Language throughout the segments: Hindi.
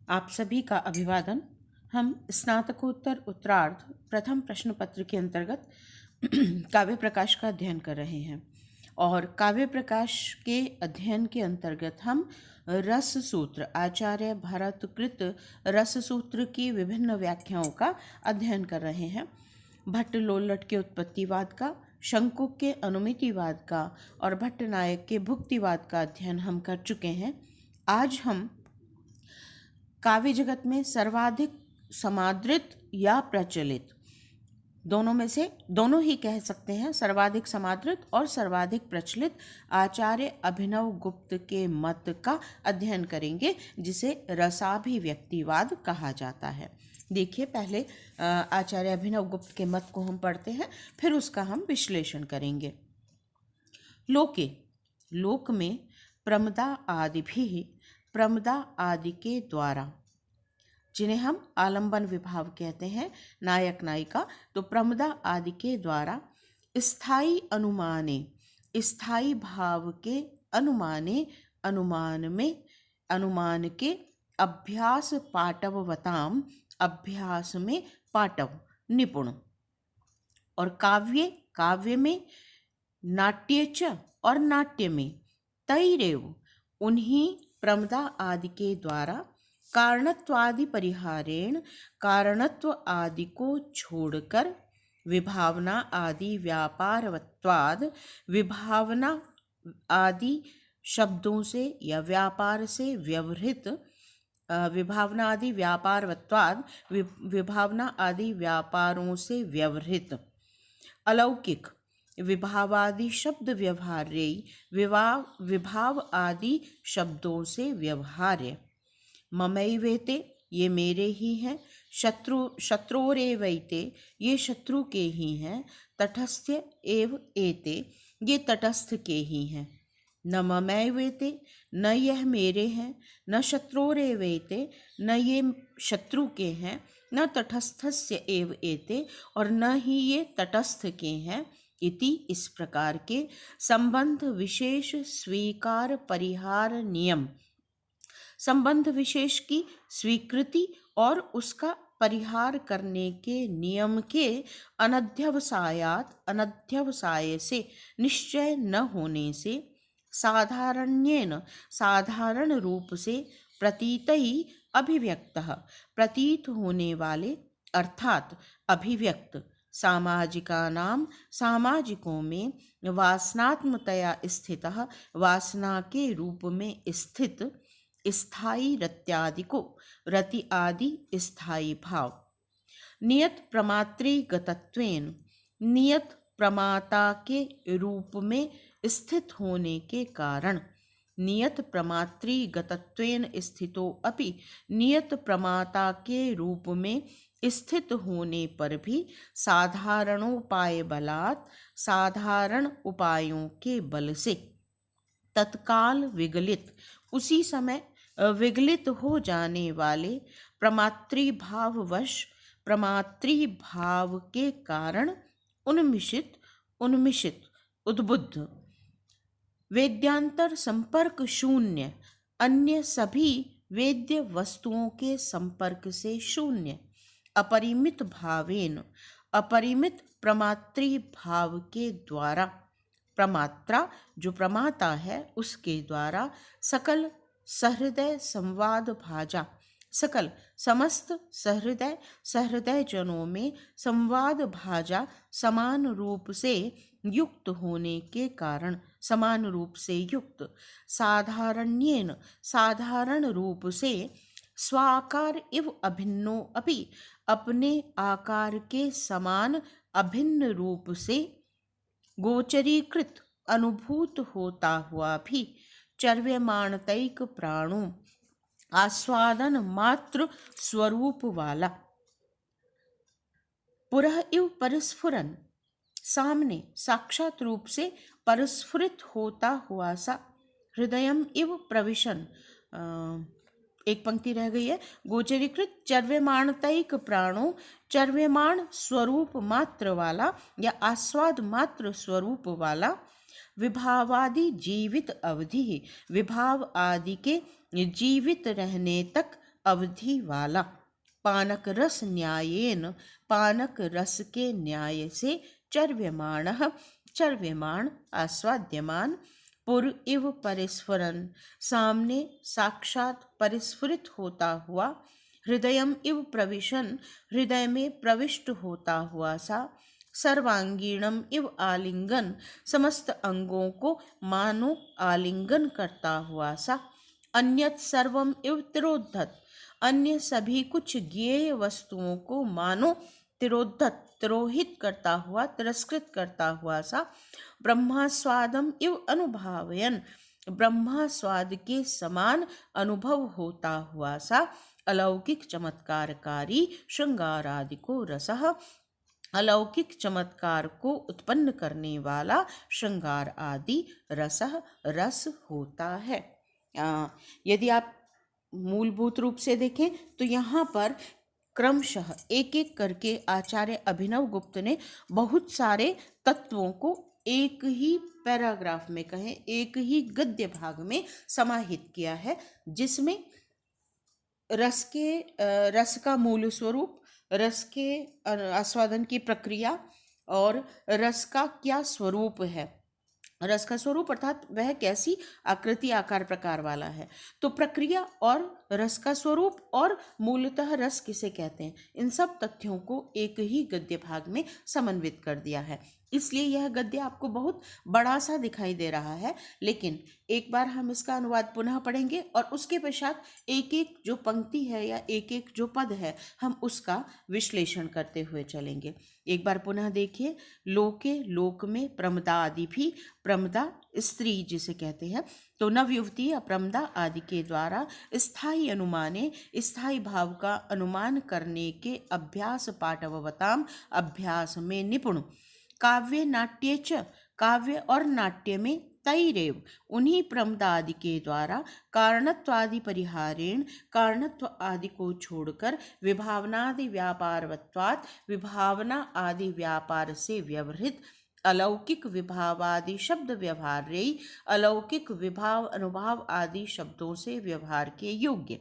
आप सभी का अभिवादन। हम स्नातकोत्तर उत्तरार्ध प्रथम प्रश्न पत्र के अंतर्गत काव्य प्रकाश का अध्ययन कर रहे हैं और काव्य प्रकाश के अध्ययन के अंतर्गत हम रस सूत्र, आचार्य भरतकृत रस सूत्र की विभिन्न व्याख्याओं का अध्ययन कर रहे हैं। भट्ट लोल्लट के उत्पत्तिवाद का, शंकुक के अनुमितिवाद का और भट्ट नायक के भुक्तिवाद का अध्ययन हम कर चुके हैं। आज हम काव्य जगत में सर्वाधिक समादृत या प्रचलित, दोनों में से दोनों ही कह सकते हैं, सर्वाधिक समादृत और सर्वाधिक प्रचलित आचार्य अभिनव गुप्त के मत का अध्ययन करेंगे, जिसे रसाभिव्यक्तिवाद कहा जाता है। देखिए, पहले आचार्य अभिनव गुप्त के मत को हम पढ़ते हैं, फिर उसका हम विश्लेषण करेंगे। लोके, लोक में प्रमदा आदि भी, प्रमदा आदि के द्वारा, जिन्हें हम आलंबन विभाव कहते हैं, नायक नायिका, तो प्रमदा आदि के द्वारा स्थायी अनुमाने, स्थायी भाव के अनुमाने, अनुमान में, अनुमान के अभ्यास पाटववताम, अभ्यास में पाटव निपुण, और काव्य, काव्य में, नाट्यच और नाट्य में, तैरेव उन्हीं प्रमदा आदि के द्वारा कारणत्वादि परिहारेण, कारणत्व आदि को छोड़कर विभावना आदि व्यापारवत्वाद, विभावना आदि शब्दों से या व्यापार से व्यवहृत, विभावना आदि व्यापारवत्वाद, विभावना आदि व्यापारों से व्यवहृत, अलौकिक विभावादि शब्द व्यवहार्य, विभाव आदि शब्दों से व्यवहार्य, ममैवेते ये मेरे ही हैं, शत्रोरेवैते ये शत्रु के ही हैं, तटस्थ्य एव एते ये तटस्थ के ही हैं, न ममैवेते न यह मेरे हैं, न शत्रोरेवैते न ये शत्रु के हैं, न तटस्थस्य एव एते और न ही ये तटस्थ के हैं, इति इस प्रकार के संबंध विशेष स्वीकार परिहार नियम, संबंध विशेष की स्वीकृति और उसका परिहार करने के नियम के अनध्यवसायात, अनध्यवसाय से, निश्चय न होने से, साधारण्येन साधारण रूप से, प्रतीतई अभिव्यक्तः प्रतीत होने वाले अर्थात अभिव्यक्त, सामाजिकानां सामाजिकों में, वासनात्मतया स्थितः वासना के रूप में स्थित, स्थायी रत्यादि को, रति आदि स्थायी भाव, नियत प्रमात्रिगतत्वेन नियत प्रमाता के रूप में स्थित होने के कारण, नियत प्रमात्रिगतत्वेन स्थितो अपि नियत प्रमाता के रूप में स्थित होने पर भी, साधारणोपाय बलात् साधारण उपायों के बल से, तत्काल विगलित उसी समय विगलित हो जाने वाले, प्रमातृभाववश प्रमातृभाव के कारण उन्मिषित, उन्मिषित उद्बुद्ध, वेद्यांतर संपर्क शून्य, अन्य सभी वेद्य वस्तुओं के संपर्क से शून्य, अपरिमित भावेन, अपरिमित प्रमातृभाव के द्वारा, प्रमात्रा जो प्रमाता है उसके द्वारा, सकल सहृदय संवाद भाजा, सकल समस्त सहृदय, सहृदय जनों में संवाद भाजा समान रूप से युक्त होने के कारण, समान रूप से युक्त, साधारण्येन साधारण रूप से, स्वाकार इव अभिन्नो अपि अपने आकार के समान अभिन्न रूप से, गोचरीकृत अनुभूत होता हुआ भी, चर्व्यमाणतैक प्राणों आस्वादन मात्र स्वरूप वाला, पुरः इव परस्फुरन सामने साक्षात रूप से परस्फुरित होता हुआ सा, हृदयम इव प्रविशन, एक पंक्ति रह गई है, गोचरीकृत चर्व्यमाणतैक प्राणों, चर्व्यमाण स्वरूप मात्र वाला या आस्वाद मात्र स्वरूप वाला, विभावादि जीवित अवधि, विभाव आदि के जीवित रहने तक अवधि वाला। पानक रस न्यायेन, पानक रस के न्याय से चर्व्यमाणः, चर्व्यमाण आस्वाद्यमान, पुर इव परिस्फुरन्, सामने साक्षात परिस्फुरित होता हुआ, हृदयम इव प्रविशन, हृदय में प्रविष्ट होता हुआ सा, सर्वांगीणम इव आलिंगन, समस्त अंगों को मानो आलिंगन करता हुआ सा, अन्यत सर्वम इव तिरोद्धत, अन्य सभी कुछ ज्ञेय वस्तुओं को मानो तिरोद्धत, तिरोहित करता हुआ, तिरस्कृत करता हुआ सा, ब्रह्मास्वादम इव अनुभावयन, ब्रह्मा स्वाद के समान अनुभव होता हुआ सा, अलौकिक चमत्कारकारी श्रृंगारादि को रसः, अलौकिक चमत्कार को उत्पन्न करने वाला श्रृंगार आदि रसः, रस होता है। यदि आप मूलभूत रूप से देखें तो यहाँ पर क्रमशः एक एक करके आचार्य अभिनव गुप्त ने बहुत सारे तत्वों को एक ही पैराग्राफ में, कहें एक ही गद्य भाग में समाहित किया है, जिसमें रस का मूल स्वरूप, रस के आस्वादन की प्रक्रिया और रस का क्या स्वरूप है, रस का स्वरूप अर्थात वह कैसी आकृति आकार प्रकार वाला है, तो प्रक्रिया और रस का स्वरूप और मूलतः रस किसे कहते हैं, इन सब तथ्यों को एक ही गद्य भाग में समन्वित कर दिया है। इसलिए यह गद्य आपको बहुत बड़ा सा दिखाई दे रहा है, लेकिन एक बार हम इसका अनुवाद पुनः पढ़ेंगे और उसके पश्चात एक एक जो पंक्ति है या एक एक जो पद है हम उसका विश्लेषण करते हुए चलेंगे। एक बार पुनः देखिए, लोके, लोक में, प्रमदा आदि भी, प्रमदा स्त्री जिसे कहते हैं, तो नवयुवती या प्रमदा आदि के द्वारा स्थायी अनुमाने, स्थायी भाव का अनुमान करने के अभ्यास पाठवताम, अभ्यास में निपुण, काव्य नाट्ये च, काव्य और नाट्य में, तैरेव, उन्हीं प्रमदा आदि के द्वारा, कारणत्वादि परिहारेण, कारणत्व आदि को छोड़कर, विभावनादि व्यापारवत्वात्, विभावना आदि व्यापार से व्यवहृत, अलौकिक विभावादि शब्द व्यवहार्य, अलौकिक विभाव अनुभाव आदि शब्दों से व्यवहार के योग्य,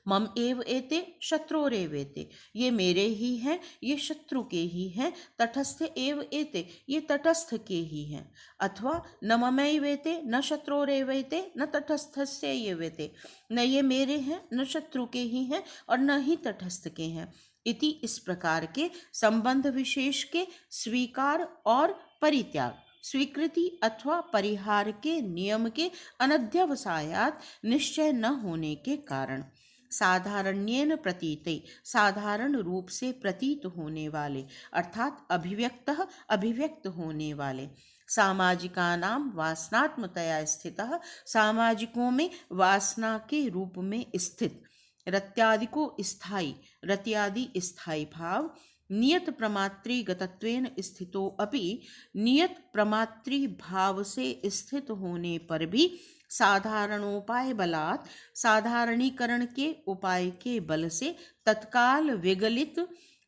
मम एव एते शत्रुरेव एते, ये मेरे ही हैं, ये शत्रु के ही हैं, तटस्थ एव एते, ये तटस्थ के ही हैं, अथवा न ममैव एते न शत्रुरेव एते न तटस्थस्य एव एते, न ये मेरे हैं, न शत्रु के ही हैं और न ही तटस्थ के हैं, इति इस प्रकार के संबंध विशेष के स्वीकार और परित्याग, स्वीकृति अथवा परिहार के नियम के अनध्यवसायात निश्चय न होने के कारण, साधारण्येन प्रतीते, साधारण रूप से प्रतीत होने वाले अर्थात अभिव्यक्त होने वाले, सामाजिकानाम वासनात्मतया स्थितः, सामाजिकों में वासना के रूप में स्थित, रत्यादिको स्थायी, रत्यादि स्थायी भाव, नियत प्रमात्रिगतत्वेन स्थितो अपि, नियत प्रमात्रि भाव से स्थित होने पर भी, साधारणोपाय बलात्, साधारणीकरण के उपाय के बल से, तत्काल विगलित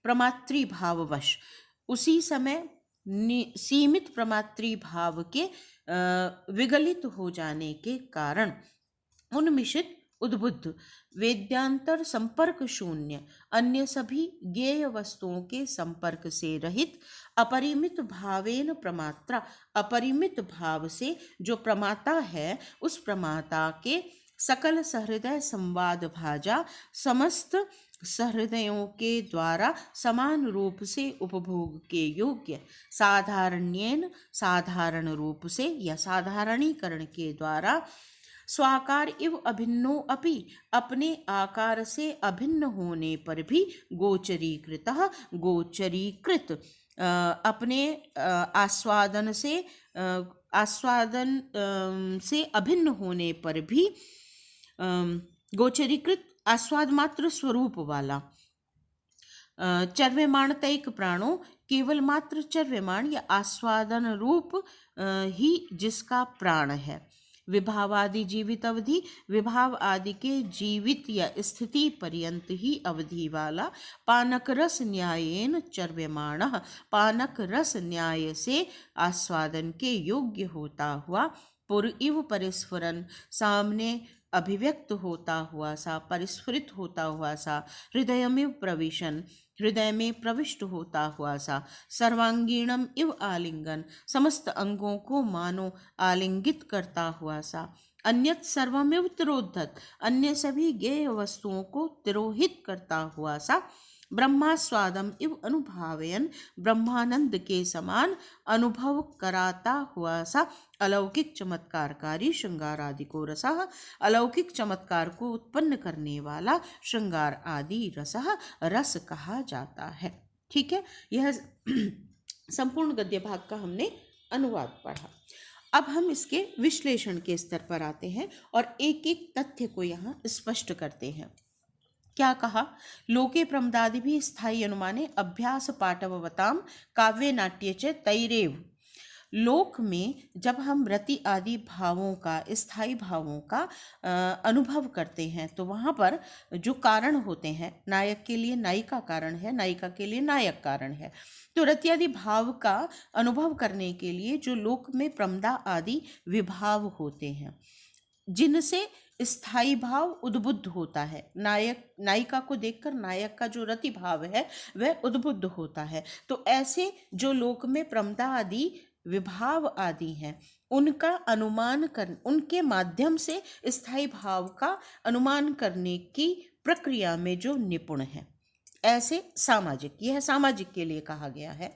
प्रमातृभाववश, उसी समय सीमित प्रमातृभाव के विगलित हो जाने के कारण, उन्मिषित उद्बुद्ध, वेद्यांतर संपर्क शून्य, अन्य सभी ज्ञेय वस्तुओं के संपर्क से रहित, अपरिमित भावेन प्रमात्रा, अपरिमित भाव से जो प्रमाता है उस प्रमाता के सकल सहृदय संवाद भाजा, समस्त सहृदयों के द्वारा समान रूप से उपभोग के योग्य, साधारण्येन, साधारण रूप से या साधारणीकरण के द्वारा, स्वाकार इव अभिन्नो अपि, अपने आकार से अभिन्न होने पर भी, गोचरीकृतः, गोचरीकृत, अपने आस्वादन से अभिन्न होने पर भी, गोचरीकृत आस्वाद मात्र स्वरूप वाला, चर्व्यमाण तैक प्राणों, केवल मात्र चर्व्यमाण या आस्वादन रूप ही जिसका प्राण है, विभावादि जीवित अवधि, विभाव आदि के जीवित या स्थिति पर्यंत ही अवधि वाला, पानक रस न्यायेन चर्व्यमाणः, पानक रस न्याय से आस्वादन के योग्य होता हुआ, पुर इव परिस्फुरन, सामने अभिव्यक्त होता हुआ सा, परिस्फुरित होता हुआ सा, हृदयमेव प्रविशन, हृदय में प्रविष्ट होता हुआ सा, सर्वांगीणम इव आलिंगन, समस्त अंगों को मानो आलिंगित करता हुआ सा, अन्यत सर्वमेव तिरोधत, अन्य सभी ज्ञेय वस्तुओं को तिरोहित करता हुआ सा, ब्रह्मास्वादम इव अनुभावयन, ब्रह्मानंद के समान अनुभव कराता हुआ सा, अलौकिक चमत्कारकारी श्रृंगार आदि को रसः, अलौकिक चमत्कार को उत्पन्न करने वाला श्रृंगार आदि रसः रस कहा जाता है। ठीक है, यह संपूर्ण गद्य भाग का हमने अनुवाद पढ़ा। अब हम इसके विश्लेषण के स्तर पर आते हैं और एक एक तथ्य को यहाँ स्पष्ट करते हैं। क्या कहा? लोके प्रमदादिभिः स्थायी अनुमाने अभ्यास पाटववताम काव्य नाट्य च तैरेव। लोक में जब हम रति आदि भावों का, स्थायी भावों का अनुभव करते हैं तो वहाँ पर जो कारण होते हैं, नायक के लिए नायिका कारण है, नायिका के लिए नायक कारण है। तो रति आदि भाव का अनुभव करने के लिए जो लोक में प्रमदा आदि विभाव होते हैं, जिनसे स्थायी भाव उद्बुद्ध होता है। नायक नायिका को देखकर नायक का जो रति भाव है वह उद्बुद्ध होता है। तो ऐसे जो लोक में प्रमदा आदि विभाव आदि हैं, उनका अनुमान कर, उनके माध्यम से स्थायी भाव का अनुमान करने की प्रक्रिया में जो निपुण है, ऐसे सामाजिक, यह सामाजिक के लिए कहा गया है।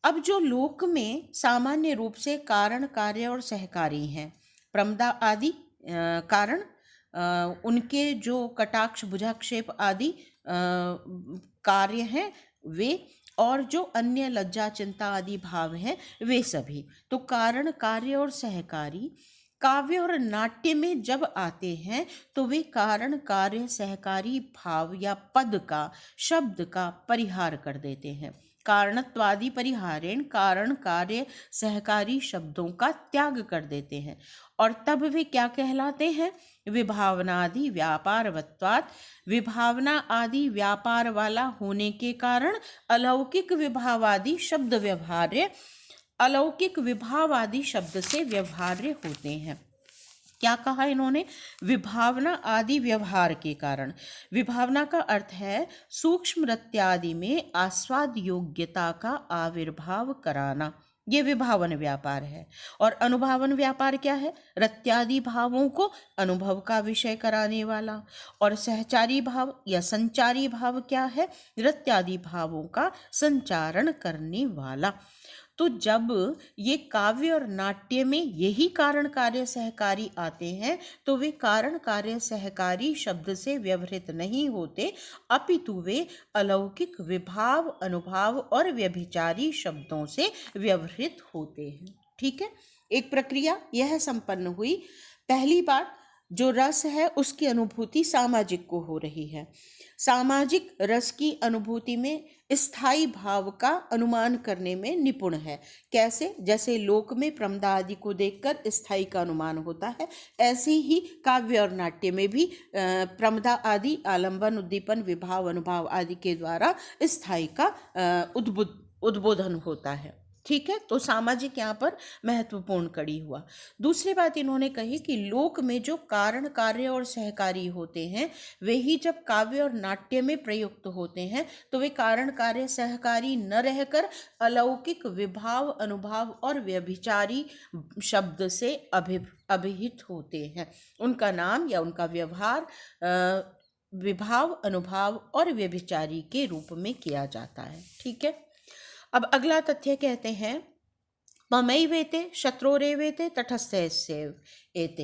अब जो लोक में सामान्य रूप से कारण, कार्य और सहकारी हैं, प्रमदा आदि कारण, उनके जो कटाक्ष, भुजाक्षेप आदि कार्य हैं वे, और जो अन्य लज्जा, चिंता आदि भाव हैं वे सभी। तो कारण, कार्य और सहकारी काव्य और नाट्य में जब आते हैं तो वे कारण, कार्य, सहकारी भाव या पद का, शब्द का परिहार कर देते हैं। कारणत्वादि परिहारेण कारण, कार्य, सहकारी शब्दों का त्याग कर देते हैं और तब वे क्या कहलाते हैं? विभावनादि व्यापारवत्वात्, विभावना आदि व्यापार वाला होने के कारण अलौकिक विभावादि शब्द व्यवहार्य, अलौकिक विभावादि शब्द से व्यवहार्य होते हैं। क्या कहा इन्होंने? विभावना आदि व्यवहार के कारण। विभावना का अर्थ है सूक्ष्म रत्यादि में आस्वाद योग्यता का आविर्भाव कराना, ये विभावन व्यापार है। और अनुभावन व्यापार क्या है? रत्यादि भावों को अनुभव का विषय कराने वाला। और सहचारी भाव या संचारी भाव क्या है? रत्यादि भावों का संचारण करने वाला। तो जब ये काव्य और नाट्य में यही कारण, कार्य, सहकारी आते हैं तो वे कारण, कार्य, सहकारी शब्द से व्यवहृत नहीं होते, अपितु वे अलौकिक विभाव, अनुभाव और व्यभिचारी शब्दों से व्यवहृत होते हैं। ठीक है, एक प्रक्रिया यह संपन्न हुई। पहली बात, जो रस है उसकी अनुभूति सामाजिक को हो रही है। सामाजिक रस की अनुभूति में स्थायी भाव का अनुमान करने में निपुण है। कैसे? जैसे लोक में प्रमदा आदि को देखकर स्थायी का अनुमान होता है, ऐसे ही काव्य और नाट्य में भी प्रमदा आदि आलंबन, उद्दीपन, विभाव, अनुभाव आदि के द्वारा स्थायी का उद्बोधन होता है। ठीक है, तो सामाजिक यहाँ पर महत्वपूर्ण कड़ी हुआ। दूसरी बात इन्होंने कही कि लोक में जो कारण, कार्य और सहकारी होते हैं वे ही जब काव्य और नाट्य में प्रयुक्त होते हैं तो वे कारण, कार्य, सहकारी न रहकर अलौकिक विभाव, अनुभाव और व्यभिचारी शब्द से अभिहित होते हैं। उनका नाम या उनका व्यवहार विभाव, अनुभाव और व्यभिचारी के रूप में किया जाता है। ठीक है, अब अगला तथ्य कहते हैं ममैवेते शत्रोरेवेते तटस्थैस्यैव एते।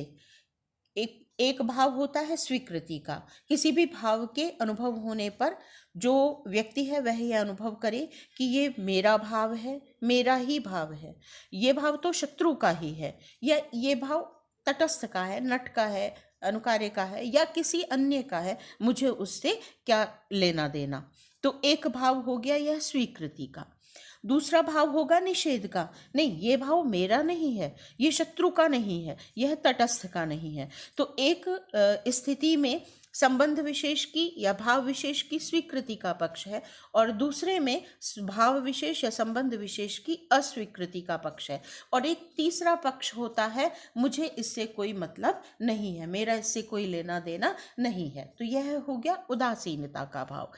एक भाव होता है स्वीकृति का। किसी भी भाव के अनुभव होने पर जो व्यक्ति है वह यह अनुभव करे कि ये मेरा भाव है, मेरा ही भाव है, ये भाव तो शत्रु का ही है, या ये भाव तटस्थ का है, नट का है, अनुकार्य का है या किसी अन्य का है, मुझे उससे क्या लेना देना। तो एक भाव हो गया यह स्वीकृति का। दूसरा भाव होगा निषेध का। नहीं, ये भाव मेरा नहीं है, ये शत्रु का नहीं है, यह तटस्थ का नहीं है। तो एक स्थिति में संबंध विशेष की या भाव विशेष की स्वीकृति का पक्ष है, और दूसरे में भाव विशेष या संबंध विशेष की अस्वीकृति का पक्ष है। और एक तीसरा पक्ष होता है मुझे इससे कोई मतलब नहीं है, मेरा इससे कोई लेना देना नहीं है। तो यह हो गया उदासीनता का भाव।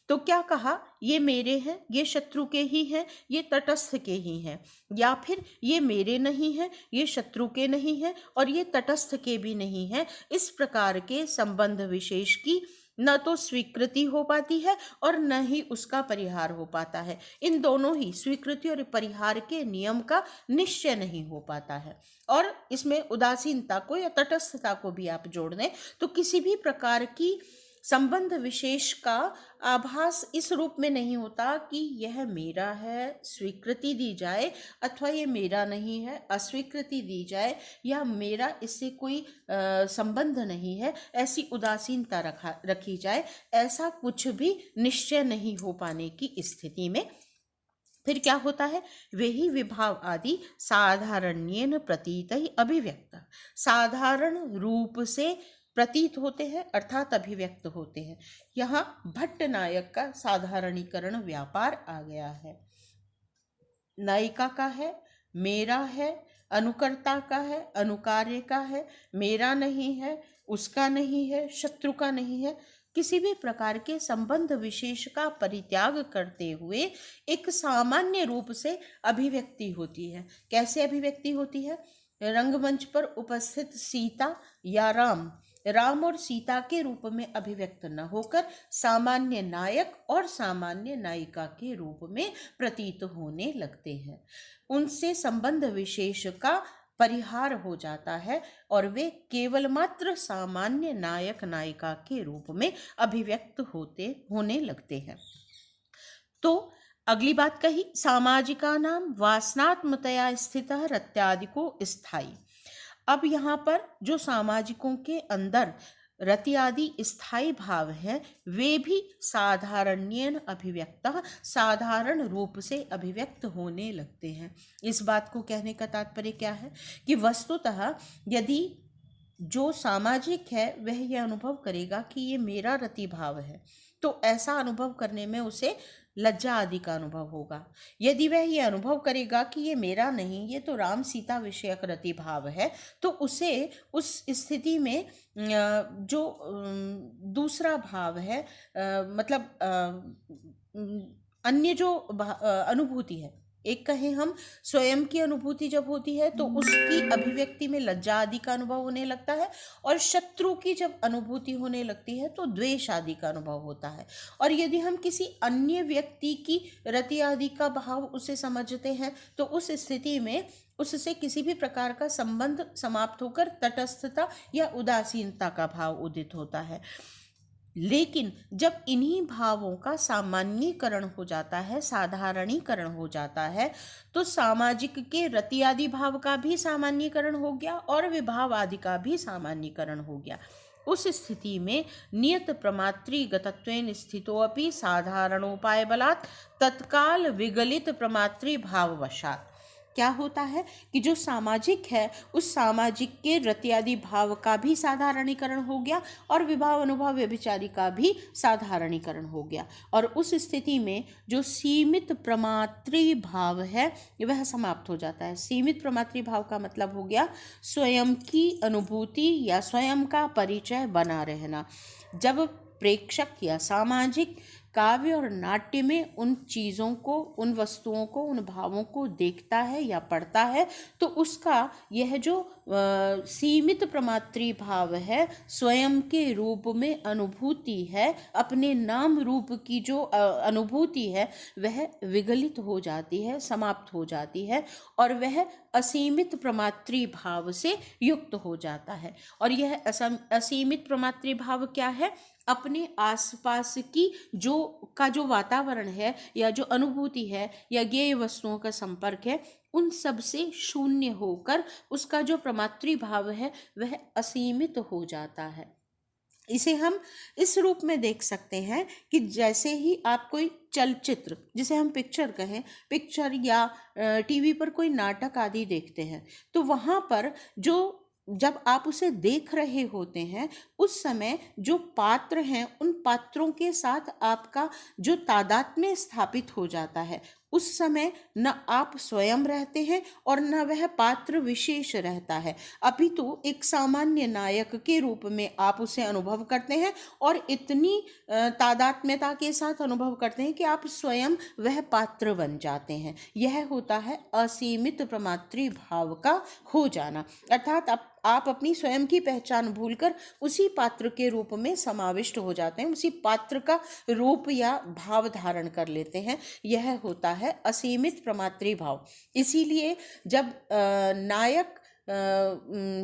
तो क्या कहा, ये मेरे हैं, ये शत्रु के ही हैं, ये तटस्थ के ही हैं, या फिर ये मेरे नहीं हैं, ये शत्रु के नहीं हैं, और ये तटस्थ के भी नहीं हैं। इस प्रकार के संबंध विशेष की न तो स्वीकृति हो पाती है और न ही उसका परिहार हो पाता है। इन दोनों ही स्वीकृति और परिहार के नियम का निश्चय नहीं हो पाता है। और इसमें उदासीनता को या तटस्थता को भी आप जोड़ दें तो किसी भी प्रकार की संबंध विशेष का आभास इस रूप में नहीं होता कि यह मेरा है, स्वीकृति दी जाए, अथवा ये मेरा नहीं है, अस्वीकृति दी जाए, या मेरा इससे कोई संबंध नहीं है, ऐसी उदासीनता रखी जाए। ऐसा कुछ भी निश्चय नहीं हो पाने की स्थिति में फिर क्या होता है, वे ही विभाव आदि साधारण्येन प्रतीतैः अभिव्यक्त, साधारण रूप से प्रतीत होते हैं अर्थात अभिव्यक्त होते हैं। यहाँ भट्ट नायक का साधारणीकरण व्यापार आ गया है। नायिका का है, मेरा है, अनुकर्ता का है, अनुकार्य का है, मेरा नहीं है, उसका नहीं है, शत्रु का नहीं है। किसी भी प्रकार के संबंध विशेष का परित्याग करते हुए एक सामान्य रूप से अभिव्यक्ति होती है। कैसे अभिव्यक्ति होती है? रंगमंच पर उपस्थित सीता या राम और सीता के रूप में अभिव्यक्त न होकर सामान्य नायक और सामान्य नायिका के रूप में प्रतीत होने लगते हैं। उनसे संबंध विशेष का परिहार हो जाता है और वे केवल मात्र सामान्य नायक नायिका के रूप में अभिव्यक्त होने लगते हैं। तो अगली बात कही, सामाजिका नाम वासनात्मतया स्थितः रत्यादिको स्थायी। अब यहाँ पर जो सामाजिकों के अंदर रति आदि स्थायी भाव हैं वे भी साधारण्येन अभिव्यक्तः, साधारण रूप से अभिव्यक्त होने लगते हैं। इस बात को कहने का तात्पर्य क्या है कि वस्तुतः यदि जो सामाजिक है वह यह अनुभव करेगा कि ये मेरा रति भाव है, तो ऐसा अनुभव करने में उसे लज्जा आदि का अनुभव होगा। यदि वह ये अनुभव करेगा कि ये मेरा नहीं, ये तो राम सीता विषयक रति भाव है, तो उसे उस स्थिति में जो दूसरा भाव है, मतलब अन्य जो अनुभूति है, एक कहें हम स्वयं की अनुभूति जब होती है तो उसकी अभिव्यक्ति में लज्जा आदि का अनुभव होने लगता है, और शत्रु की जब अनुभूति होने लगती है तो द्वेष आदि का अनुभव होता है। और यदि हम किसी अन्य व्यक्ति की रति आदि का भाव उसे समझते हैं तो उस स्थिति में उससे किसी भी प्रकार का संबंध समाप्त होकर तटस्थता या उदासीनता का भाव उदित होता है। लेकिन जब इन्हीं भावों का सामान्यीकरण हो जाता है, साधारणीकरण हो जाता है, तो सामाजिक के रति आदि भाव का भी सामान्यीकरण हो गया और विभाव आदि का भी सामान्यीकरण हो गया। उस स्थिति में नियत प्रमातृगतत्वेन स्थितोऽपि साधारणोपाय बलात् तत्काल विगलित प्रमातृ भाववशात्। क्या होता है कि जो सामाजिक है उस सामाजिक के रति आदि भाव का भी साधारणीकरण हो गया और विभाव अनुभव व्यभिचारी का भी साधारणीकरण हो गया, और उस स्थिति में जो सीमित प्रमातृ भाव है वह समाप्त हो जाता है। सीमित प्रमातृ भाव का मतलब हो गया स्वयं की अनुभूति या स्वयं का परिचय बना रहना। जब प्रेक्षक या सामाजिक काव्य और नाट्य में उन चीज़ों को, उन वस्तुओं को, उन भावों को देखता है या पढ़ता है तो उसका यह जो सीमित प्रमातृ भाव है, स्वयं के रूप में अनुभूति है, अपने नाम रूप की जो अनुभूति है वह विगलित हो जाती है, समाप्त हो जाती है, और वह असीमित प्रमातृ भाव से युक्त हो जाता है। और यह असीमित प्रमातृ भाव क्या है? अपने आसपास की जो वातावरण है या जो अनुभूति है या ज्ञेय वस्तुओं का संपर्क है, उन सब से शून्य होकर उसका जो प्रमातृ भाव है वह असीमित हो जाता है। इसे हम इस रूप में देख सकते हैं कि जैसे ही आप कोई चलचित्र, जिसे हम पिक्चर कहें, पिक्चर या टीवी पर कोई नाटक आदि देखते हैं तो वहाँ पर जो जब आप उसे देख रहे होते हैं उस समय जो पात्र हैं उन पात्रों के साथ आपका जो तादात्म्य स्थापित हो जाता है, उस समय न आप स्वयं रहते हैं और न वह पात्र विशेष रहता है, अपितु एक सामान्य नायक के रूप में आप उसे अनुभव करते हैं और इतनी तादात्म्यता के साथ अनुभव करते हैं कि आप स्वयं वह पात्र बन जाते हैं। यह होता है असीमित प्रमातृ भाव का हो जाना, अर्थात आप अपनी स्वयं की पहचान भूलकर उसी पात्र के रूप में समाविष्ट हो जाते हैं, उसी पात्र का रूप या भाव धारण कर लेते हैं। यह होता है असीमित प्रमातृ भाव। इसीलिए जब नायक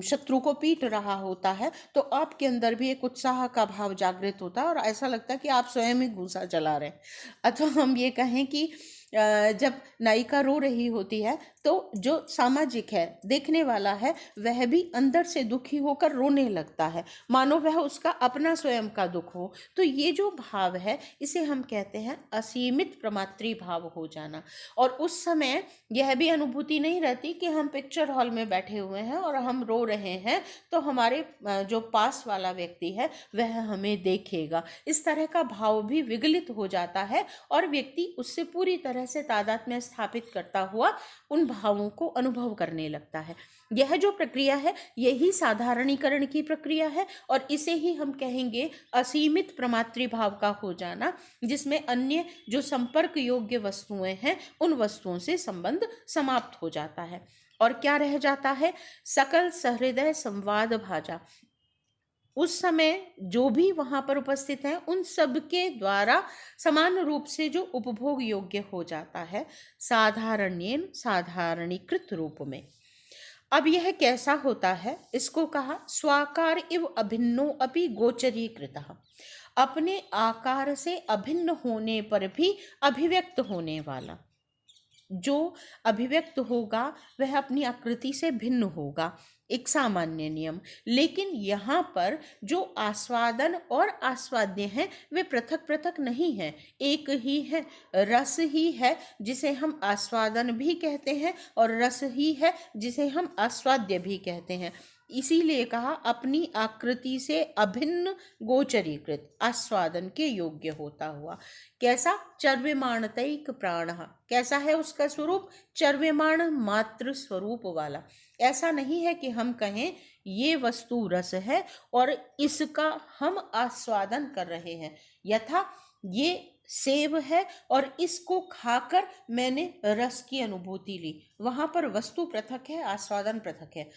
शत्रु को पीट रहा होता है तो आपके अंदर भी एक उत्साह का भाव जागृत होता है और ऐसा लगता है कि आप स्वयं ही घूंसा चला रहे हैं। अथवा हम ये कहें कि जब नायिका रो रही होती है तो जो सामाजिक है, देखने वाला है, वह भी अंदर से दुखी होकर रोने लगता है, मानो वह उसका अपना स्वयं का दुख हो। तो ये जो भाव है इसे हम कहते हैं असीमित प्रमातृ भाव हो जाना। और उस समय यह भी अनुभूति नहीं रहती कि हम पिक्चर हॉल में बैठे हुए हैं और हम रो रहे हैं तो हमारे जो पास वाला व्यक्ति है वह हमें देखेगा। इस तरह का भाव भी विगलित हो जाता है और व्यक्ति उससे पूरी तरह से तादात्म्य स्थापित करता हुआ उन भावों को अनुभव करने लगता है। यह जो प्रक्रिया है यही साधारणीकरण की प्रक्रिया है और इसे ही हम कहेंगे असीमित प्रमातृ भाव का हो जाना, जिसमें अन्य जो संपर्क योग्य वस्तुएं हैं उन वस्तुओं से संबंध समाप्त हो जाता है। और क्या रह जाता है? सकल सहृदय संवाद भाजा। उस समय जो भी वहाँ पर उपस्थित हैं उन सब के द्वारा समान रूप से जो उपभोग योग्य हो जाता है, साधारणेन साधारणीकृत रूप में। अब यह कैसा होता है? इसको कहा स्वाकार इव अभिन्नो अपि गोचरीकृतः। अपने आकार से अभिन्न होने पर भी अभिव्यक्त होने वाला। जो अभिव्यक्त होगा वह अपनी आकृति से भिन्न होगा, एक सामान्य नियम। लेकिन यहाँ पर जो आस्वादन और आस्वाद्य हैं वे पृथक पृथक नहीं हैं, एक ही है। रस ही है जिसे हम आस्वादन भी कहते हैं और रस ही है जिसे हम आस्वाद्य भी कहते हैं। इसीलिए कहा अपनी आकृति से अभिन्न गोचरीकृत, आस्वादन के योग्य होता हुआ। कैसा? चर्व्यमाणतैक प्राण। कैसा है उसका स्वरूप? चर्व्यमाण मात्र स्वरूप वाला। ऐसा नहीं है कि हम कहें ये वस्तु रस है और इसका हम आस्वादन कर रहे हैं, यथा ये सेब है और इसको खाकर मैंने रस की अनुभूति ली। वहां पर वस्तु पृथक है, आस्वादन पृथक है।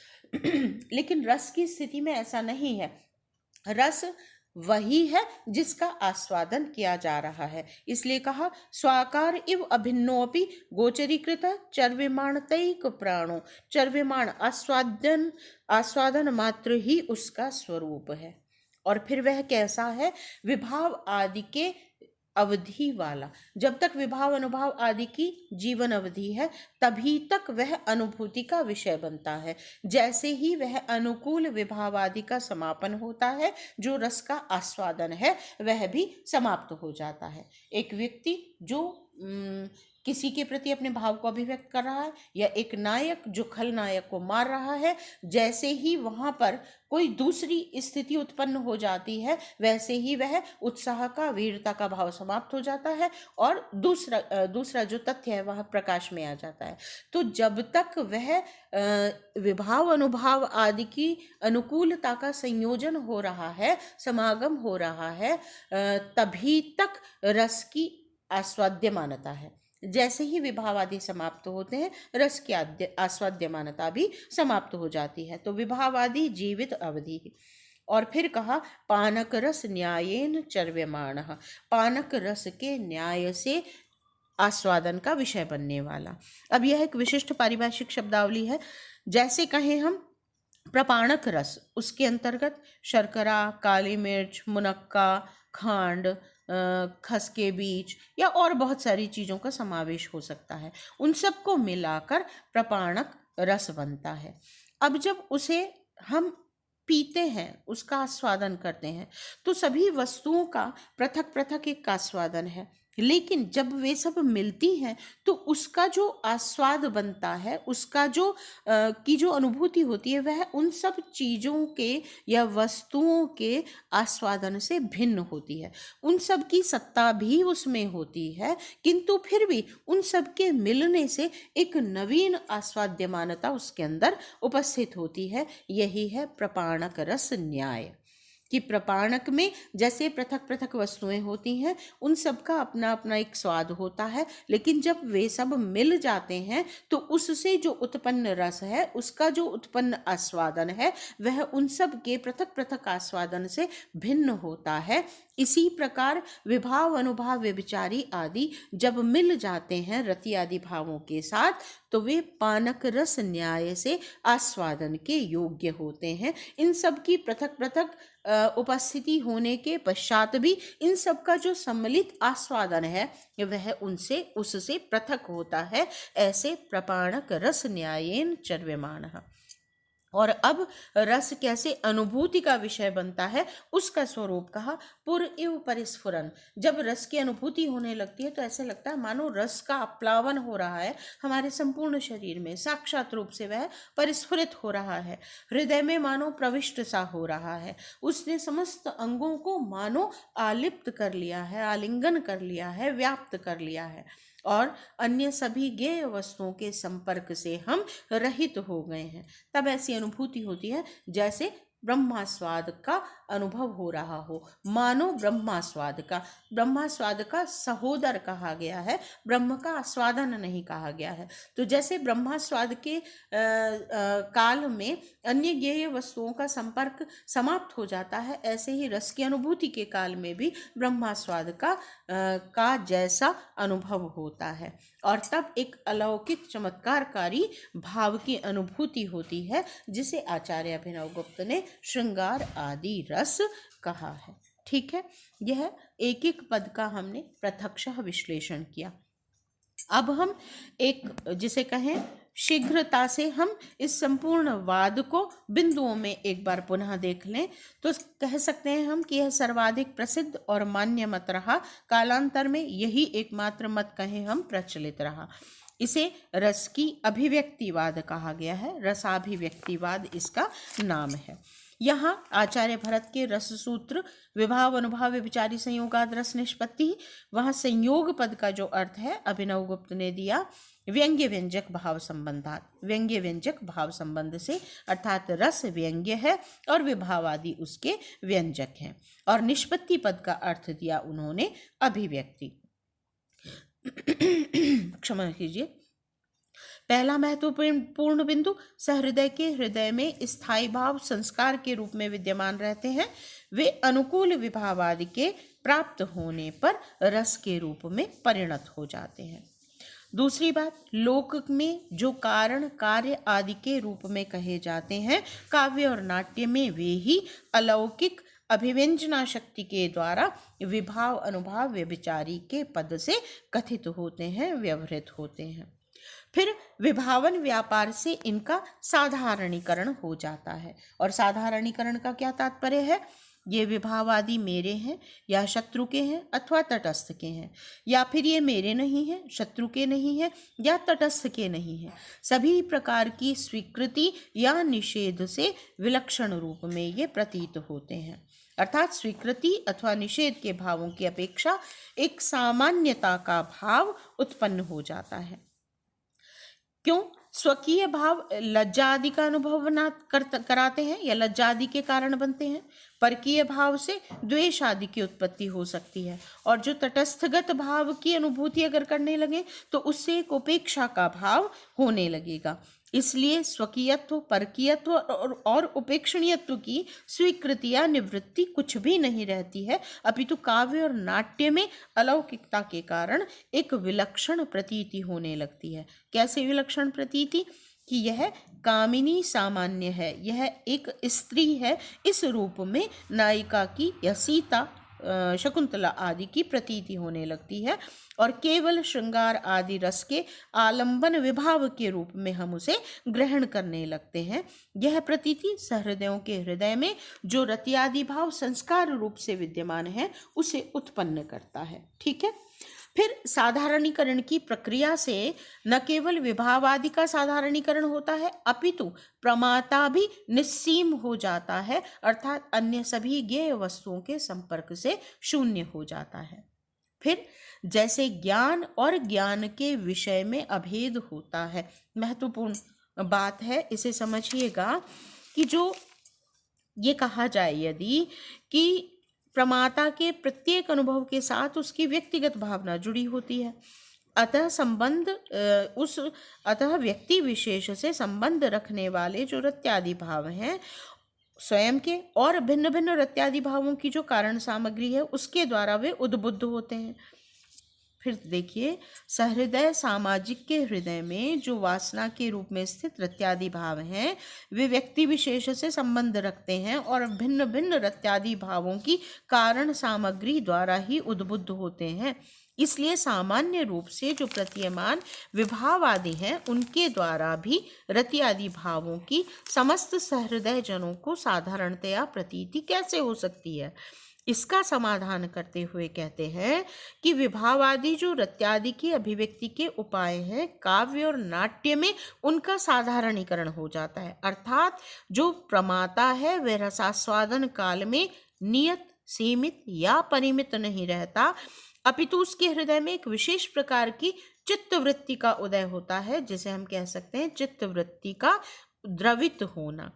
लेकिन रस की स्थिति में ऐसा नहीं है। रस वही है जिसका आस्वादन किया जा रहा है। इसलिए कहा स्वाकार इव अभिन्नोपि गोचरीकृत चर्व्यमाणतैक प्राणो। चर्व्यमाण आस्वादन मात्र ही उसका स्वरूप है। और फिर वह कैसा है? विभाव आदि के अवधि वाला। जब तक विभाव अनुभाव आदि की जीवन अवधि है तभी तक वह अनुभूति का विषय बनता है। जैसे ही वह अनुकूल विभाव आदि का समापन होता है, जो रस का आस्वादन है वह भी समाप्त हो जाता है। एक व्यक्ति जो किसी के प्रति अपने भाव को अभिव्यक्त कर रहा है, या एक नायक जो खलनायक को मार रहा है, जैसे ही वहां पर कोई दूसरी स्थिति उत्पन्न हो जाती है वैसे ही वह उत्साह का, वीरता का भाव समाप्त हो जाता है और दूसरा जो तथ्य है वह प्रकाश में आ जाता है। तो जब तक वह विभाव अनुभाव आदि की अनुकूलता का संयोजन हो रहा है, समागम हो रहा है, तभी तक रस की आस्वाद्यमानता है। जैसे ही विभाव आदि समाप्त होते हैं रस की आस्वाद्यमानता भी समाप्त हो जाती है। तो विभाव आदि जीवित अवधि। और फिर कहा पानक रस न्यायेन चर्व्यमाण। पानक रस के न्याय से आस्वादन का विषय बनने वाला। अब यह एक विशिष्ट पारिभाषिक शब्दावली है। जैसे कहें हम प्रपाणक रस, उसके अंतर्गत शर्करा, काली मिर्च, मुनक्का, खांड, खस के बीज या और बहुत सारी चीज़ों का समावेश हो सकता है। उन सबको मिलाकर प्रपाणक रस बनता है। अब जब उसे हम पीते हैं, उसका आस्वादन करते हैं, तो सभी वस्तुओं का पृथक पृथक एक आस्वादन है। लेकिन जब वे सब मिलती हैं तो उसका जो आस्वाद बनता है, उसका जो की जो अनुभूति होती है, वह उन सब चीज़ों के या वस्तुओं के आस्वादन से भिन्न होती है। उन सब की सत्ता भी उसमें होती है, किंतु फिर भी उन सब के मिलने से एक नवीन आस्वाद्यमानता उसके अंदर उपस्थित होती है। यही है प्रपाणक रस न्याय, कि प्रपाणक में जैसे पृथक पृथक वस्तुएं होती हैं, उन सब का अपना अपना एक स्वाद होता है, लेकिन जब वे सब मिल जाते हैं तो उससे जो उत्पन्न रस है, उसका जो उत्पन्न आस्वादन है, वह उन सब के पृथक पृथक आस्वादन से भिन्न होता है। इसी प्रकार विभाव, अनुभाव, व्यभिचारी आदि जब मिल जाते हैं रति आदि भावों के साथ, तो वे पानक रस न्याय से आस्वादन के योग्य होते हैं। इन सब की पृथक पृथक उपस्थिति होने के पश्चात भी इन सब का जो सम्मिलित आस्वादन है, वह उनसे उससे पृथक होता है। ऐसे प्रपाणक रस न्यायेन चर्व्यमाणः। और अब रस कैसे अनुभूति का विषय बनता है, उसका स्वरूप कहा। पुर इव परिस्फुरन, जब रस की अनुभूति होने लगती है तो ऐसे लगता है मानो रस का अपलावन हो रहा है हमारे संपूर्ण शरीर में, साक्षात रूप से वह परिस्फुरित हो रहा है। हृदय में मानो प्रविष्ट सा हो रहा है, उसने समस्त अंगों को मानो आलिप्त कर लिया है, आलिंगन कर लिया है, व्याप्त कर लिया है, और अन्य सभी गेय वस्तुओं के संपर्क से हम रहित हो गए हैं। तब ऐसी अनुभूति होती है जैसे ब्रह्मास्वाद का अनुभव हो रहा हो, मानो ब्रह्मास्वाद का सहोदर कहा गया है, ब्रह्म का आस्वादन नहीं कहा गया है। तो जैसे ब्रह्मास्वाद के काल में अन्य गेय वस्तुओं का संपर्क समाप्त हो जाता है, ऐसे ही रस की अनुभूति के काल में भी ब्रह्मास्वाद का जैसा अनुभव होता है, और तब एक अलौकिक चमत्कारकारी भाव की अनुभूति होती है, जिसे आचार्य अभिनव गुप्त ने श्रृंगार आदि रस कहा है। ठीक है, यह एक एक पद का हमने प्रत्यक्षः विश्लेषण किया। अब हम एक जिसे कहें शीघ्रता से हम इस संपूर्ण वाद को बिंदुओं में एक बार पुनः देख लें, तो कह सकते हैं हम कि यह सर्वाधिक प्रसिद्ध और मान्य मत रहा। कालांतर में यही एकमात्र मत कहें हम प्रचलित रहा। इसे रस की अभिव्यक्तिवाद कहा गया है, रसाभिव्यक्तिवाद इसका नाम है। यहाँ आचार्य भरत के रस सूत्र विभाव, अनुभाव, व्यभिचारी संयोगाद रस निष्पत्ति, वहाँ संयोग पद का जो अर्थ है अभिनव गुप्त ने दिया व्यंग्य व्यंजक भाव संबंधात, व्यंग्य व्यंजक भाव संबंध से, अर्थात रस व्यंग्य है और विभाव आदि उसके व्यंजक हैं। और निष्पत्ति पद का अर्थ दिया उन्होंने अभिव्यक्ति। क्षमा कीजिए। पहला महत्वपूर्ण बिंदु, सहृदय के हृदय में स्थायी भाव संस्कार के रूप में विद्यमान रहते हैं, वे अनुकूल विभाव आदि के प्राप्त होने पर रस के रूप में परिणत हो जाते हैं। दूसरी बात, लोक में जो कारण कार्य आदि के रूप में कहे जाते हैं, काव्य और नाट्य में वे ही अलौकिक अभिव्यंजना शक्ति के द्वारा विभाव, अनुभाव, व्यभिचारी के पद से कथित होते हैं, व्यवहृत होते हैं। फिर विभावन व्यापार से इनका साधारणीकरण हो जाता है। और साधारणीकरण का क्या तात्पर्य है? ये विभाव आदि मेरे हैं या शत्रु के हैं अथवा तटस्थ के हैं, या फिर ये मेरे नहीं हैं, शत्रु के नहीं हैं या तटस्थ के नहीं हैं। सभी प्रकार की स्वीकृति या निषेध से विलक्षण रूप में ये प्रतीत होते हैं। अर्थात स्वीकृति अथवा निषेध के भावों की अपेक्षा एक सामान्यता का भाव उत्पन्न हो जाता है। क्यों? स्वकीय भाव लज्जा आदि का अनुभव कराते हैं या लज्जा आदि के कारण बनते हैं। परकीय भाव से द्वेष आदि की उत्पत्ति हो सकती है, और जो तटस्थगत भाव की अनुभूति अगर करने लगे तो उससे एक उपेक्षा का भाव होने लगेगा। इसलिए स्वकीयत्व, परकीयत्व और उपेक्षणीयत्व की स्वीकृति या निवृत्ति कुछ भी नहीं रहती है, अपितु काव्य और नाट्य में अलौकिकता के कारण एक विलक्षण प्रतीति होने लगती है। कैसे विलक्षण प्रतीति? कि यह कामिनी सामान्य है, यह एक स्त्री है, इस रूप में नायिका की या सीता, शकुंतला आदि की प्रतीति होने लगती है, और केवल श्रृंगार आदि रस के आलंबन विभाव के रूप में हम उसे ग्रहण करने लगते हैं। यह प्रतीति सहृदयों के हृदय में जो रति आदि भाव संस्कार रूप से विद्यमान है उसे उत्पन्न करता है। ठीक है, फिर साधारणीकरण की प्रक्रिया से न केवल विभावादि का साधारणीकरण होता है, अपितु प्रमाता भी निस्सीम हो जाता है, अर्थात अन्य सभी ज्ञेय वस्तुओं के संपर्क से शून्य हो जाता है। फिर जैसे ज्ञान और ज्ञान के विषय में अभेद होता है, महत्वपूर्ण बात है, इसे समझिएगा कि जो ये कहा जाए यदि कि प्रमाता के प्रत्येक अनुभव के साथ उसकी व्यक्तिगत भावना जुड़ी होती है, अतः व्यक्ति विशेष से संबंध रखने वाले जो रत्यादि भाव हैं स्वयं के और भिन्न भिन्न रत्यादि भावों की जो कारण सामग्री है उसके द्वारा वे उद्बुद्ध होते हैं। फिर देखिए, सहृदय सामाजिक के हृदय में जो वासना के रूप में स्थित रत्यादि भाव हैं वे व्यक्ति विशेष से संबंध रखते हैं और भिन्न भिन्न रत्यादि भावों की कारण सामग्री द्वारा ही उद्बुद्ध होते हैं। इसलिए सामान्य रूप से जो प्रतीयमान विभाव आदि हैं उनके द्वारा भी रत्यादि भावों की समस्त सहृदय जनों को साधारणतया प्रतीति कैसे हो सकती है। इसका समाधान करते हुए कहते हैं कि विभाव आदि जो रत्यादि की अभिव्यक्ति के उपाय हैं, काव्य और नाट्य में उनका साधारणीकरण हो जाता है, अर्थात जो प्रमाता है वह रसास्वादन काल में नियत, सीमित या परिमित नहीं रहता, अपितु उसके हृदय में एक विशेष प्रकार की चित्तवृत्ति का उदय होता है, जिसे हम कह सकते हैं चित्तवृत्ति का द्रवित होना।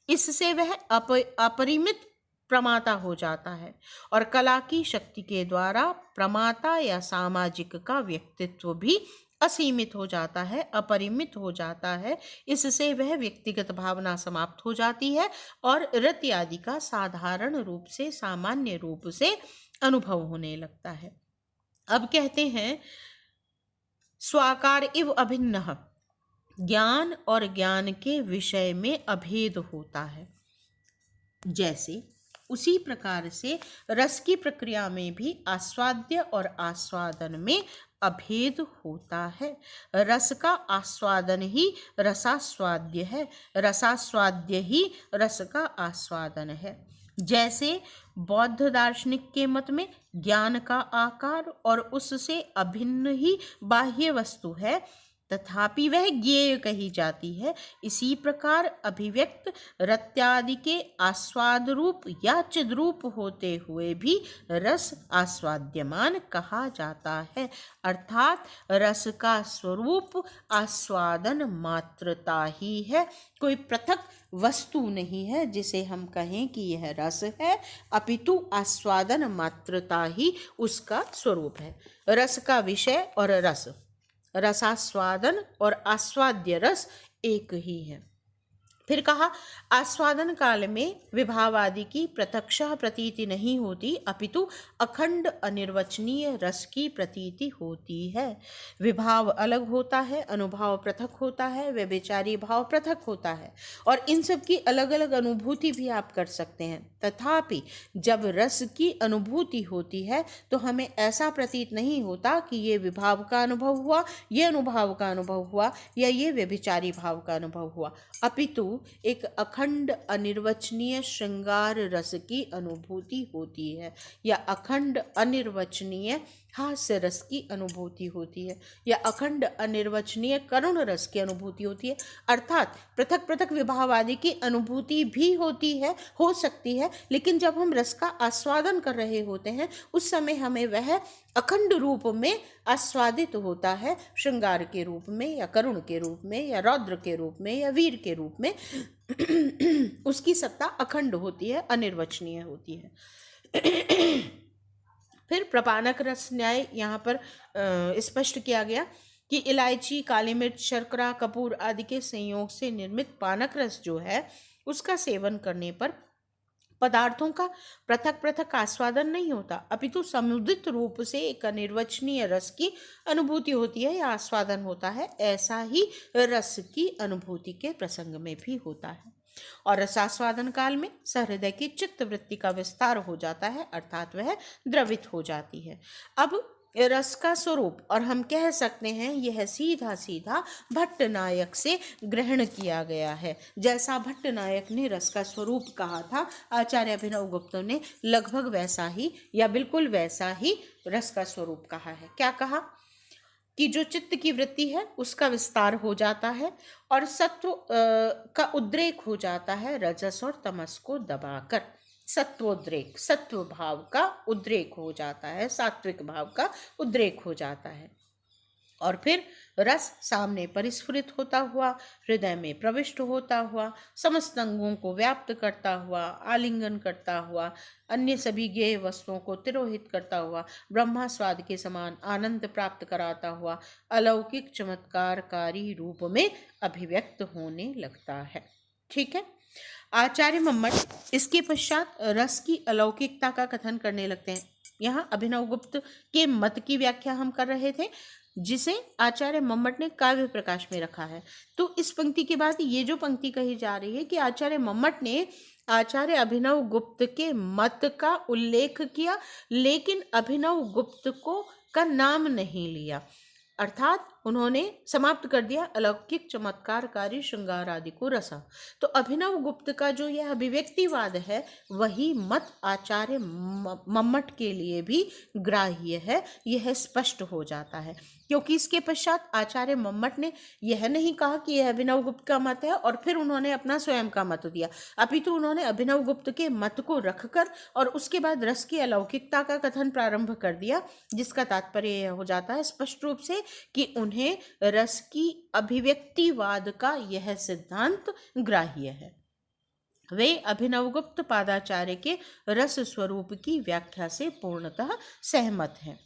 इससे वह अपरिमित प्रमाता हो जाता है और कला की शक्ति के द्वारा प्रमाता या सामाजिक का व्यक्तित्व भी असीमित हो जाता है, अपरिमित हो जाता है। इससे वह व्यक्तिगत भावना समाप्त हो जाती है और रति आदि का साधारण रूप से, सामान्य रूप से अनुभव होने लगता है। अब कहते हैं स्वाकार इव अभिन्नः, ज्ञान और ज्ञान के विषय में अभेद होता है। जैसे उसी प्रकार से रस की प्रक्रिया में भी आस्वाद्य और आस्वादन में अभेद होता है। रस का आस्वादन ही रसास्वाद्य है, रसास्वाद्य ही रस का आस्वादन है। जैसे बौद्ध दार्शनिक के मत में ज्ञान का आकार और उससे अभिन्न ही बाह्य वस्तु है, तथापि वह ज्ञेय कही जाती है। इसी प्रकार अभिव्यक्त रत्यादि के आस्वाद रूप या चिद्रूप होते हुए भी रस आस्वाद्यमान कहा जाता है, अर्थात रस का स्वरूप आस्वादन मात्रता ही है, कोई पृथक वस्तु नहीं है जिसे हम कहें कि यह रस है, अपितु आस्वादन मात्रता ही उसका स्वरूप है। रस का विषय और रस, रसास्वादन और आस्वाद्य रस एक ही है। फिर कहा आस्वादन काल में विभाव आदि की प्रत्यक्षः प्रतीति नहीं होती, अपितु अखंड अनिर्वचनीय रस की प्रतीति होती है। विभाव अलग होता है, अनुभाव पृथक होता है, व्यभिचारी भाव पृथक होता है और इन सब की अलग अलग अनुभूति भी आप कर सकते हैं। तथापि जब रस की अनुभूति होती है तो हमें ऐसा प्रतीत नहीं होता कि ये विभाव का अनुभव हुआ, ये अनुभाव का अनुभव हुआ या ये व्यभिचारी भाव का अनुभव हुआ, अपितु एक अखंड अनिर्वचनीय श्रृंगार रस की अनुभूति होती है या अखंड अनिर्वचनीय हास्य रस की अनुभूति होती है या अखंड अनिर्वचनीय करुण रस की अनुभूति होती है। अर्थात पृथक पृथक विभाव आदि की अनुभूति भी होती है, हो सकती है, लेकिन जब हम रस का आस्वादन कर रहे होते हैं उस समय हमें वह अखंड रूप में आस्वादित होता है, श्रृंगार के रूप में या करुण के रूप में या रौद्र के रूप में या वीर के रूप में उसकी सत्ता अखंड होती है, अनिर्वचनीय होती है। फिर प्रपानक रस न्याय यहाँ पर स्पष्ट किया गया कि इलायची, काली मिर्च, शर्करा, कपूर आदि के संयोग से निर्मित पानक रस जो है उसका सेवन करने पर पदार्थों का पृथक पृथक आस्वादन नहीं होता, अपितु समुदित रूप से एक अनिर्वचनीय रस की अनुभूति होती है या आस्वादन होता है। ऐसा ही रस की अनुभूति के प्रसंग में भी होता है और रसास्वादन काल में सहृदय की चित्त वृत्ति का विस्तार हो जाता है, अर्थात वह द्रवित हो जाती है। अब रस का स्वरूप, और हम कह सकते हैं यह सीधा सीधा भट्टनायक से ग्रहण किया गया है। जैसा भट्टनायक ने रस का स्वरूप कहा था, आचार्य अभिनव गुप्त ने लगभग वैसा ही या बिल्कुल वैसा ही रस का स्वरूप कहा है। क्या कहा कि जो चित्त की वृत्ति है उसका विस्तार हो जाता है और सत्व का उद्रेक हो जाता है रजस और तमस को दबाकर। सत्वोद्रेक, सत्व भाव का उद्रेक हो जाता है, सात्विक भाव का उद्रेक हो जाता है, और फिर रस सामने परिस्फुरित होता हुआ, हृदय में प्रविष्ट होता हुआ, समस्त अंगों को व्याप्त करता हुआ, आलिंगन करता हुआ, अन्य सभी ज्ञेय वस्तुओं को तिरोहित करता हुआ, ब्रह्मा स्वाद के समान आनंद प्राप्त कराता हुआ, अलौकिक चमत्कारकारी रूप में अभिव्यक्त होने लगता है। ठीक है। आचार्य मम्मट इसके पश्चात रस की अलौकिकता का कथन करने लगते हैं। यहाँ अभिनव गुप्त के मत की व्याख्या हम कर रहे थे, जिसे आचार्य मम्मट ने काव्य प्रकाश में रखा है। तो इस पंक्ति के बाद ये जो पंक्ति कही जा रही है कि आचार्य मम्मट ने आचार्य अभिनव गुप्त के मत का उल्लेख किया, लेकिन अभिनव गुप्त का नाम नहीं लिया, अर्थात उन्होंने समाप्त कर दिया अलौकिक चमत्कारकारी श्रृंगार आदि को रसा। तो अभिनव गुप्त का जो यह अभिव्यक्तिवाद है वही मत आचार्य मम्मट के लिए भी ग्राह्य है, यह स्पष्ट हो जाता है, क्योंकि इसके पश्चात आचार्य मम्मट ने यह नहीं कहा कि यह अभिनव गुप्त का मत है और फिर उन्होंने अपना स्वयं का मत दिया, अपितु उन्होंने अभिनव गुप्त के मत को रखकर और उसके बाद रस की अलौकिकता का कथन प्रारंभ कर दिया, जिसका तात्पर्य यह हो जाता है स्पष्ट रूप से कि उन्हें रस की अभिव्यक्तिवाद का यह सिद्धांत ग्राह्य है। वे अभिनवगुप्त पादाचार्य के रस स्वरूप की व्याख्या से पूर्णतः सहमत हैं।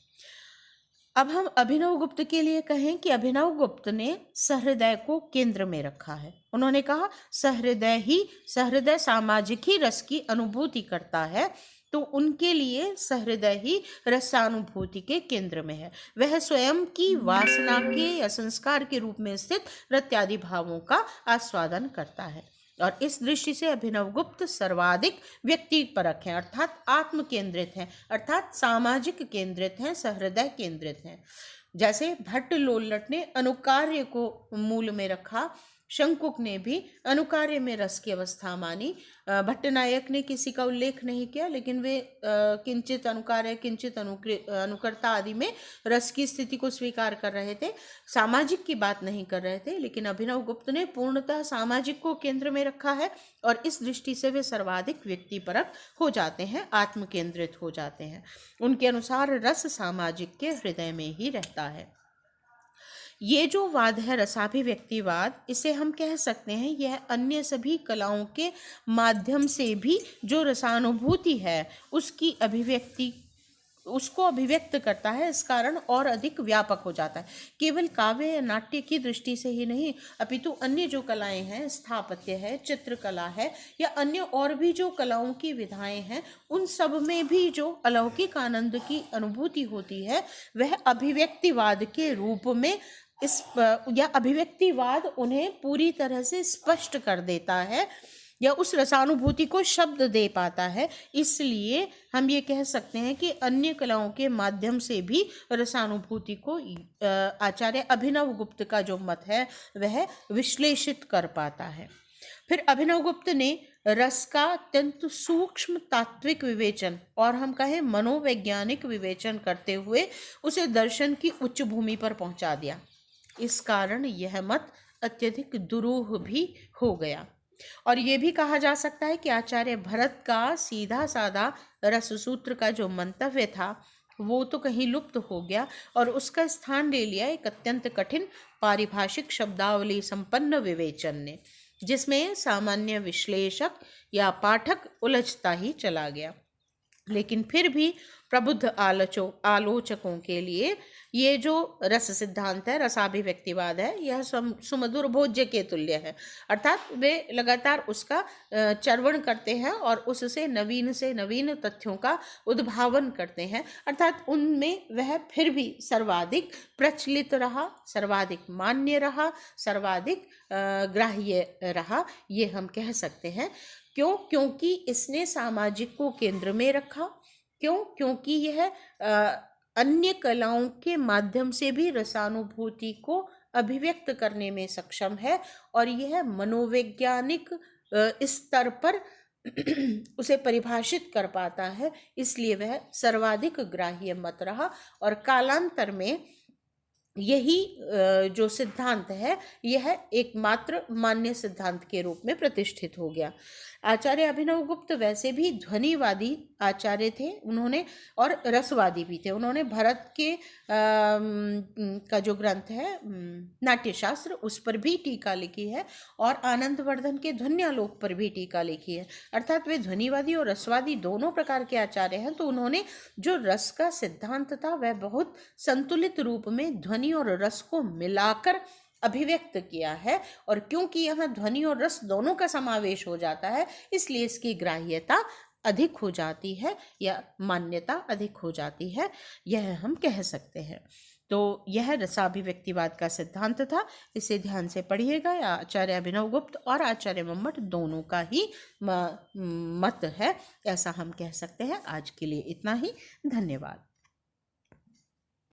अब हम अभिनव गुप्त के लिए कहें कि अभिनव गुप्त ने सहृदय को केंद्र में रखा है। उन्होंने कहा सहृदय सामाजिक ही रस की अनुभूति करता है, तो उनके लिए सहृदय ही रसानुभूति के केंद्र में है। वह स्वयं की वासना के या संस्कार के रूप में स्थित रत्यादि भावों का आस्वादन करता है, और इस दृष्टि से अभिनवगुप्त सर्वाधिक व्यक्तिपरक हैं, अर्थात आत्म केंद्रित हैं, अर्थात सामाजिक केंद्रित हैं, सहृदय केंद्रित हैं। जैसे भट्ट लोल्लट ने अनुकार्य को मूल में रखा, शंकुक ने भी अनुकार्य में रस की अवस्था मानी। भट्टनायक ने किसी का उल्लेख नहीं किया, लेकिन वे किंचित अनुकार्य किंचित अनुकर्ता आदि में रस की स्थिति को स्वीकार कर रहे थे, सामाजिक की बात नहीं कर रहे थे। लेकिन अभिनव गुप्त ने पूर्णतः सामाजिक को केंद्र में रखा है, और इस दृष्टि से वे सर्वाधिक व्यक्तिपरक हो जाते हैं, आत्म केंद्रित हो जाते हैं। उनके अनुसार रस सामाजिक के हृदय में ही रहता है। ये जो वाद है रसाभिव्यक्तिवाद, इसे हम कह सकते हैं यह अन्य सभी कलाओं के माध्यम से भी जो रसानुभूति है उसको अभिव्यक्त करता है, इस कारण और अधिक व्यापक हो जाता है। केवल काव्य या नाट्य की दृष्टि से ही नहीं, अपितु अन्य जो कलाएं हैं, स्थापत्य है, चित्रकला है, या अन्य और भी जो कलाओं की विधाएं हैं, उन सब में भी जो अलौकिक आनंद की अनुभूति होती है वह अभिव्यक्तिवाद के रूप में या अभिव्यक्तिवाद उन्हें पूरी तरह से स्पष्ट कर देता है, या उस रसानुभूति को शब्द दे पाता है। इसलिए हम ये कह सकते हैं कि अन्य कलाओं के माध्यम से भी रसानुभूति को आचार्य अभिनव गुप्त का जो मत है वह विश्लेषित कर पाता है। फिर अभिनव गुप्त ने रस का अत्यंत सूक्ष्म तात्विक विवेचन और हम कहें मनोवैज्ञानिक विवेचन करते हुए उसे दर्शन की उच्च भूमि पर पहुंचा दिया। इस कारण यह मत अत्यधिक दुरूह भी हो गया, और ये भी कहा जा सकता है कि आचार्य भरत का सीधा साधा रस सूत्र का जो मंतव्य था वो तो कहीं लुप्त हो गया, और उसका स्थान ले लिया एक अत्यंत कठिन पारिभाषिक शब्दावली संपन्न विवेचन ने, जिसमें सामान्य विश्लेषक या पाठक उलझता ही चला गया। लेकिन फिर भी प्रबुद्ध आलोचकों के लिए ये जो रस सिद्धांत है, रसाभिव्यक्तिवाद है, यह सुमधुर भोज्य के तुल्य है, अर्थात वे लगातार उसका चर्वण करते हैं और उससे नवीन से नवीन तथ्यों का उद्भावन करते हैं, अर्थात उनमें वह फिर भी सर्वाधिक प्रचलित रहा, सर्वाधिक मान्य रहा, सर्वाधिक ग्राह्य रहा, ये हम कह सकते हैं। क्योंकि इसने सामाजिक को केंद्र में रखा। क्योंकि यह अन्य कलाओं के माध्यम से भी रसानुभूति को अभिव्यक्त करने में सक्षम है और यह मनोवैज्ञानिक स्तर पर उसे परिभाषित कर पाता है, इसलिए वह सर्वाधिक ग्राह्य मत रहा। और कालांतर में यही जो सिद्धांत है यह एकमात्र मान्य सिद्धांत के रूप में प्रतिष्ठित हो गया। आचार्य अभिनवगुप्त वैसे भी ध्वनिवादी आचार्य थे, उन्होंने और रसवादी भी थे। उन्होंने भरत के का जो ग्रंथ है नाट्यशास्त्र, उस पर भी टीका लिखी है और आनंदवर्धन के ध्वन्यालोक पर भी टीका लिखी है। अर्थात वे ध्वनिवादी और रसवादी दोनों प्रकार के आचार्य हैं। तो उन्होंने जो रस का सिद्धांत था वह बहुत संतुलित रूप में ध्वनि और रस को मिलाकर अभिव्यक्त किया है। और क्योंकि यहाँ ध्वनि और रस दोनों का समावेश हो जाता है, इसलिए इसकी ग्राह्यता अधिक हो जाती है या मान्यता अधिक हो जाती है, यह हम कह सकते हैं। तो यह रसाभिव्यक्तिवाद का सिद्धांत था, इसे ध्यान से पढ़िएगा। आचार्य अभिनवगुप्त और आचार्य मम्मट दोनों का ही मत है, ऐसा हम कह सकते हैं। आज के लिए इतना ही, धन्यवाद।